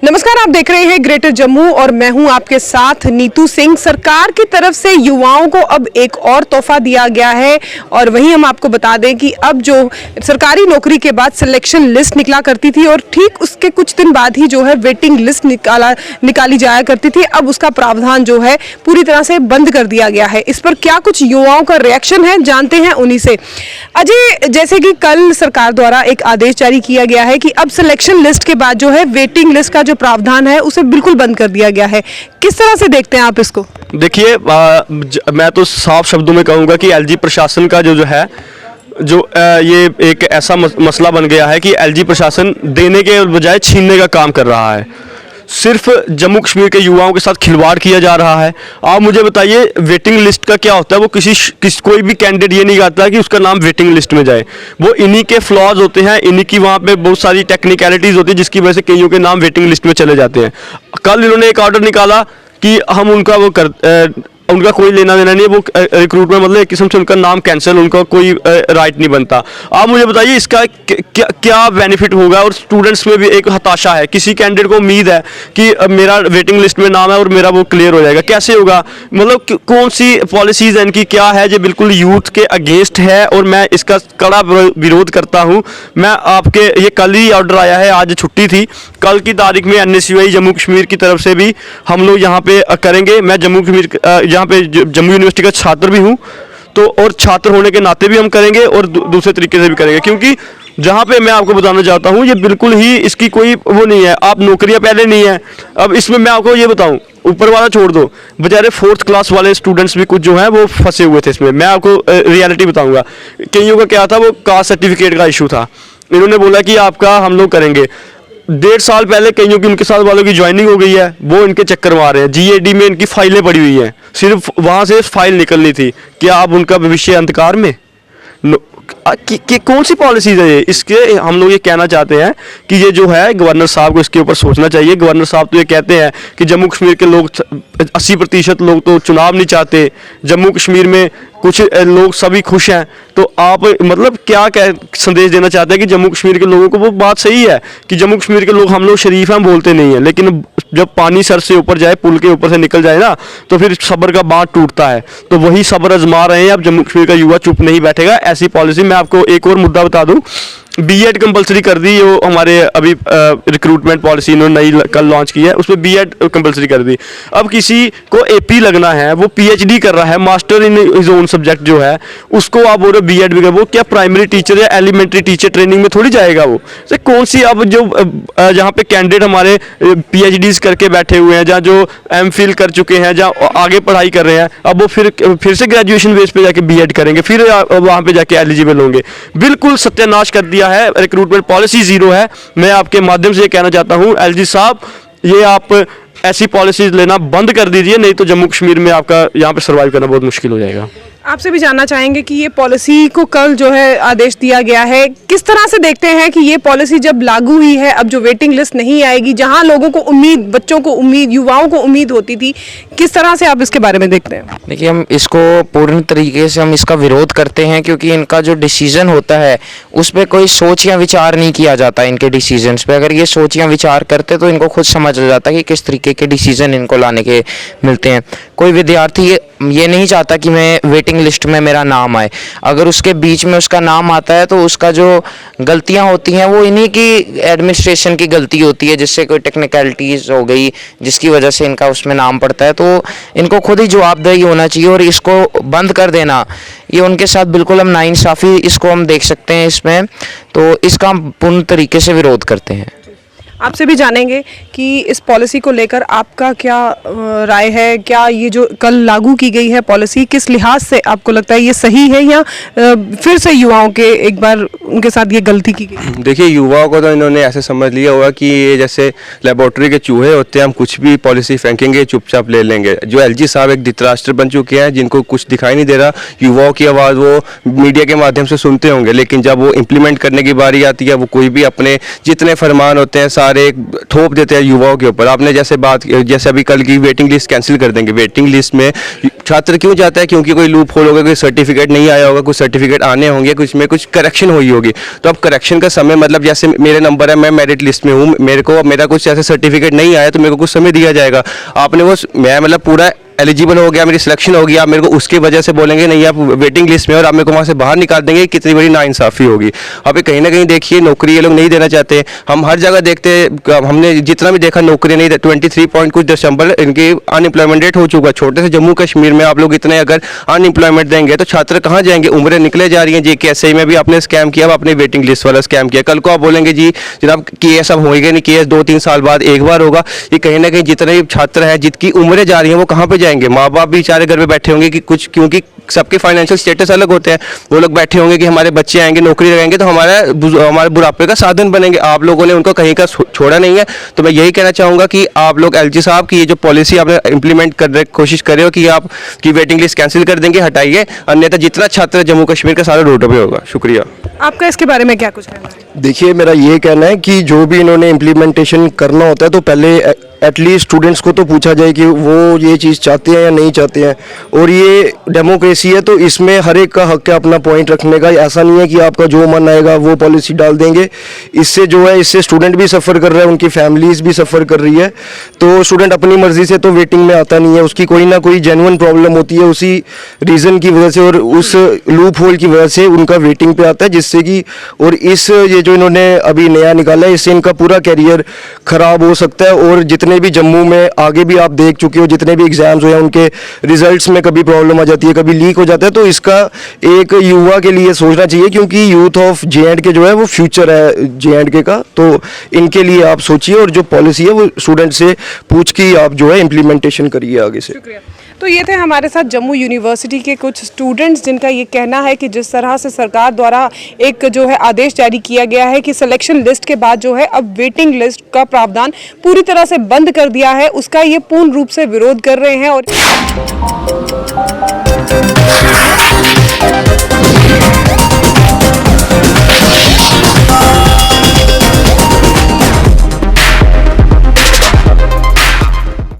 नमस्कार, आप देख रहे हैं ग्रेटर जम्मू और मैं हूं आपके साथ नीतू सिंह। सरकार की तरफ से युवाओं को अब एक और तोहफा दिया गया है और वहीं हम आपको बता दें कि अब जो सरकारी नौकरी के बाद सिलेक्शन लिस्ट निकला करती थी और ठीक उसके कुछ दिन बाद ही जो है वेटिंग लिस्ट निकाली जाया करती थी, अब उसका प्रावधान जो है पूरी तरह से बंद कर दिया गया है। इस पर क्या कुछ युवाओं का रिएक्शन है, जानते हैं उन्हीं से। अजय, जैसे कि कल सरकार द्वारा एक आदेश जारी किया गया है कि अब सिलेक्शन लिस्ट के बाद जो है वेटिंग लिस्ट का जो प्रावधान है उसे बिल्कुल बंद कर दिया गया है, किस तरह से देखते हैं आप इसको? देखिए, मैं तो साफ शब्दों में कहूँगा कि एलजी प्रशासन का जो है ये एक ऐसा मसला बन गया है कि एलजी प्रशासन देने के बजाय छीनने का काम कर रहा है। सिर्फ जम्मू कश्मीर के युवाओं के साथ खिलवाड़ किया जा रहा है। आप मुझे बताइए, वेटिंग लिस्ट का क्या होता है? वो कोई भी कैंडिडेट ये नहीं करता कि उसका नाम वेटिंग लिस्ट में जाए। वो इन्हीं के फ्लॉज होते हैं, इन्हीं की वहाँ पे बहुत सारी टेक्निकलिटीज़ होती है जिसकी वजह से कईयों के नाम वेटिंग लिस्ट में चले जाते हैं। कल इन्होंने एक ऑर्डर निकाला कि हम उनका कोई लेना देना नहीं है, वो रिक्रूटमेंट मतलब एक किस्म से उनका नाम कैंसिल, उनका कोई राइट नहीं बनता। आप मुझे बताइए इसका क्या बेनिफिट होगा? और स्टूडेंट्स में भी एक हताशा है, किसी कैंडिडेट को उम्मीद है कि मेरा वेटिंग लिस्ट में नाम है और मेरा वो क्लियर हो जाएगा। कैसे होगा? मतलब कौन सी पॉलिसीज इनकी क्या है जो बिल्कुल यूथ के अगेंस्ट है और मैं इसका कड़ा विरोध करता हूँ। मैं आपके ये कल ही ऑर्डर आया है, आज छुट्टी थी, कल की तारीख में NSUI जम्मू कश्मीर की तरफ से भी हम लोग यहाँ पे करेंगे। मैं जम्मू कश्मीर यहाँ पे जम्मू यूनिवर्सिटी का छात्र भी हूँ, तो और छात्र होने के नाते भी हम करेंगे और दूसरे तरीके से भी करेंगे, क्योंकि जहाँ पे मैं आपको बताना चाहता हूँ ये बिल्कुल ही इसकी कोई वो नहीं है। आप नौकरियाँ पहले नहीं है, अब इसमें मैं आपको ये बताऊँ, ऊपर वाला छोड़ दो, बेचारे 4th क्लास वाले स्टूडेंट्स भी कुछ जो है वो फंसे हुए थे इसमें। मैं आपको रियलिटी बताऊँगा। कईयों का क्या था, वो कास्ट सर्टिफिकेट का इशू था। इन्होंने बोला कि आपका हम लोग करेंगे। 1.5 साल पहले कईयों की उनके साथ वालों की ज्वाइनिंग हो गई है, वो इनके चक्कर मार रहे हैं। GAD में इनकी फाइलें पड़ी हुई हैं, सिर्फ वहाँ से फाइल निकलनी थी। क्या अब उनका भविष्य अंधकार में? कौन सी पॉलिसीज है ये? इसके हम लोग ये कहना चाहते हैं कि ये जो है गवर्नर साहब को इसके ऊपर सोचना चाहिए। गवर्नर साहब तो ये कहते हैं कि जम्मू कश्मीर के लोग 80% लोग तो चुनाव नहीं चाहते, जम्मू कश्मीर में कुछ लोग सभी खुश हैं। तो आप मतलब क्या संदेश देना चाहते हैं कि जम्मू कश्मीर के लोगों को? वो बात सही है कि जम्मू कश्मीर के लोग हम लोग शरीफ हैं, बोलते नहीं हैं, लेकिन जब पानी सर से ऊपर जाए, पुल के ऊपर से निकल जाए ना, तो फिर सब्र का बांध टूटता है। तो वही सब्र आजमा रहे हैं। अब जम्मू कश्मीर का युवा चुप नहीं बैठेगा। ऐसी पॉलिसी, मैं आपको एक और मुद्दा बता दूं, B.Ed कंपलसरी कर दी। वो हमारे अभी रिक्रूटमेंट पॉलिसी इन्होंने नई कल लॉन्च की है, उसमें B.Ed कंपलसरी कर दी। अब किसी को AP लगना है, वो PhD कर रहा है, master in his own subject जो है, उसको आप बोल रहे हो B.Ed भी कर, वो क्या प्राइमरी टीचर या एलिमेंट्री टीचर ट्रेनिंग में थोड़ी जाएगा वो? तो कौन सी अब जो जहाँ पे कैंडिडेट हमारे PhDs करके बैठे हुए हैं, जहाँ जो MPhil कर चुके हैं, जहाँ आगे पढ़ाई कर रहे हैं, अब वो फिर से ग्रेजुएशन बेस पे जाके B.Ed करेंगे, फिर वहाँ पे जाके एलिजिबल होंगे। बिल्कुल सत्यानाश कर दिया है, रिक्रूटमेंट पॉलिसी जीरो है। मैं आपके माध्यम से ये कहना चाहता हूँ, LG साहब, ये आप ऐसी पॉलिसीज लेना बंद कर दीजिए, नहीं तो जम्मू कश्मीर में आपका यहाँ पे सर्वाइव करना बहुत मुश्किल हो जाएगा। आपसे भी जानना चाहेंगे कि ये पॉलिसी को कल जो है आदेश दिया गया है, किस तरह से देखते हैं कि ये पॉलिसी जब लागू हुई है, अब जो वेटिंग लिस्ट नहीं आएगी, जहां लोगों को उम्मीद, बच्चों को उम्मीद, युवाओं को उम्मीद होती थी, किस तरह से आप इसके बारे में देखते हैं? देखिए, हम इसको पूर्ण तरीके से हम इसका विरोध करते हैं, क्योंकि इनका जो डिसीजन होता है उस पर कोई सोच या विचार नहीं किया जाता। इनके डिसीजंस पे अगर ये सोच या विचार करते तो इनको खुद समझ आ जाता कि किस तरीके के डिसीजन इनको लाने के मिलते हैं। कोई विद्यार्थी ये नहीं चाहता कि मैं वेटिंग लिस्ट में मेरा नाम आए। अगर उसके बीच में उसका नाम आता है तो उसका जो गलतियां होती हैं वो इन्हीं की एडमिनिस्ट्रेशन की गलती होती है, जिससे कोई टेक्निकलिटीज़ हो गई जिसकी वजह से इनका उसमें नाम पड़ता है। तो इनको खुद ही जवाबदेही होना चाहिए और इसको बंद कर देना, ये उनके साथ बिल्कुल हम नाइंसाफ़ी इसको हम देख सकते हैं इसमें। तो इसका हम पूर्ण तरीके से विरोध करते हैं। आपसे भी जानेंगे कि इस पॉलिसी को लेकर आपका क्या राय है? क्या ये जो कल लागू की गई है पॉलिसी, किस लिहाज से आपको लगता है ये सही है, या फिर से युवाओं के एक बार उनके साथ ये गलती की गई? देखिए, युवाओं को तो इन्होंने ऐसे समझ लिया होगा कि ये जैसे लेबोरेटरी के चूहे होते हैं, हम कुछ भी पॉलिसी फेंकेंगे, चुपचाप ले लेंगे। जो LG साहब एक धृतराष्ट्र बन चुके हैं, जिनको कुछ दिखाई नहीं दे रहा, युवाओं की आवाज़ वो मीडिया के माध्यम से सुनते होंगे, लेकिन जब वो इम्प्लीमेंट करने की बारी आती है, वो कोई भी अपने जितने फरमान होते हैं सारे हमारे थोप देते हैं युवाओं के ऊपर। आपने जैसे अभी कल की वेटिंग लिस्ट कैंसिल कर देंगे, वेटिंग लिस्ट में छात्र क्यों जाता है? क्योंकि कोई लूप होल होगा, कोई सर्टिफिकेट नहीं आया होगा, कुछ सर्टिफिकेट आने होंगे, कुछ में कुछ करेक्शन हुई होगी। तो अब करेक्शन का समय, मतलब जैसे मेरे नंबर है, मैं मेरिट लिस्ट में हूँ, मेरा कुछ ऐसे सर्टिफिकेट नहीं आया तो मेरे को कुछ समय दिया जाएगा। आपने मैं मतलब पूरा एलिजिबल हो गया, मेरी सिलेक्शन होगी, आप मेरे को उसके वजह से बोलेंगे नहीं आप वेटिंग लिस्ट में, और आप मेरे को वहाँ से बाहर निकाल देंगे। कितनी बड़ी नाइंसाफ़ी होगी। आप ये कहीं ना कहीं देखिए, नौकरी ये लोग नहीं देना चाहते। हम हर जगह देखते हैं, हमने जितना भी देखा नौकरी नहीं दे। 23 पॉइंट कुछ दिसंबर इनकी अनएम्प्लॉयमेंट रेट हो चुका। छोटे से जम्मू कश्मीर में आप लोग इतने अगर अनएम्प्लॉयमेंट देंगे तो छात्र कहाँ जाएंगे? उम्रें निकले जा रही हैं। JKSI में भी आपने स्कैम किया, आपने वेटिंग लिस्ट वाला स्कैम किया। कल को आप बोलेंगे जी जनाब KS अब होएगा नहीं, KS 2-3 साल बाद एक बार होगा। ये कहीं ना कहीं जितने छात्र हैं जितकी उम्रें जा रही हैं वो कहाँ पर जाएंगे? माँ बाप भी बेचारे घर में बैठे होंगे कि कुछ, क्योंकि सबके फाइनेंशियल स्टेटस अलग होते हैं। वो लोग बैठे होंगे कि हमारे बच्चे आएंगे, नौकरी लगाएंगे तो हमारे बुढ़ापे का साधन बनेंगे। आप लोगों ने उनको कहीं का छोड़ा नहीं है। तो मैं यही कहना चाहूँगा कि आप लोग LG साहब की ये जो पॉलिसी आपने इंप्लीमेंट कोशिश कर रहे हो कि आप की वेटिंग लिस्ट कैंसिल कर देंगे, हटाइए, अन्यथा जितना छात्र जम्मू कश्मीर का सारा रोड पे होगा। शुक्रिया। आपका इसके बारे में क्या कुछ कहना है? देखिए, मेरा ये कहना है कि जो भी इन्होंने इम्प्लीमेंटेशन करना होता है तो पहले एटलीस्ट स्टूडेंट्स को तो पूछा जाए कि वो ये चीज़ चाहते हैं या नहीं चाहते हैं। और ये डेमोक्रेसी है तो इसमें हर एक का हक है अपना पॉइंट रखने का। ऐसा नहीं है कि आपका जो मन आएगा वो पॉलिसी डाल देंगे। इससे जो है, इससे स्टूडेंट भी सफ़र कर रहा है, उनकी फैमिलीज भी सफ़र कर रही है। तो स्टूडेंट अपनी मर्जी से तो वेटिंग में आता नहीं है, उसकी कोई ना कोई जेन्युइन प्रॉब्लम होती है, उसी रीज़न की वजह से और उस लूप होल की वजह से उनका वेटिंग पे आता है, जिससे कि और ये जो इन्होंने अभी नया निकाला है, इससे इनका पूरा कैरियर ख़राब हो सकता है। और जितने भी जम्मू में आगे भी आप देख चुके हो, जितने भी एग्जाम्स हुए हैं उनके रिजल्ट्स में कभी प्रॉब्लम आ जाती है, कभी लीक हो जाता है। तो इसका एक युवा के लिए सोचना चाहिए, क्योंकि यूथ ऑफ JK जो है वो फ्यूचर है JK का। तो इनके लिए आप सोचिए और जो पॉलिसी है वो स्टूडेंट से पूछ के आप जो है इम्प्लीमेंटेशन करिए आगे से। तो ये थे हमारे साथ जम्मू यूनिवर्सिटी के कुछ स्टूडेंट्स, जिनका ये कहना है कि जिस तरह से सरकार द्वारा एक जो है आदेश जारी किया गया है कि सिलेक्शन लिस्ट के बाद जो है अब वेटिंग लिस्ट का प्रावधान पूरी तरह से बंद कर दिया है, उसका ये पूर्ण रूप से विरोध कर रहे हैं। और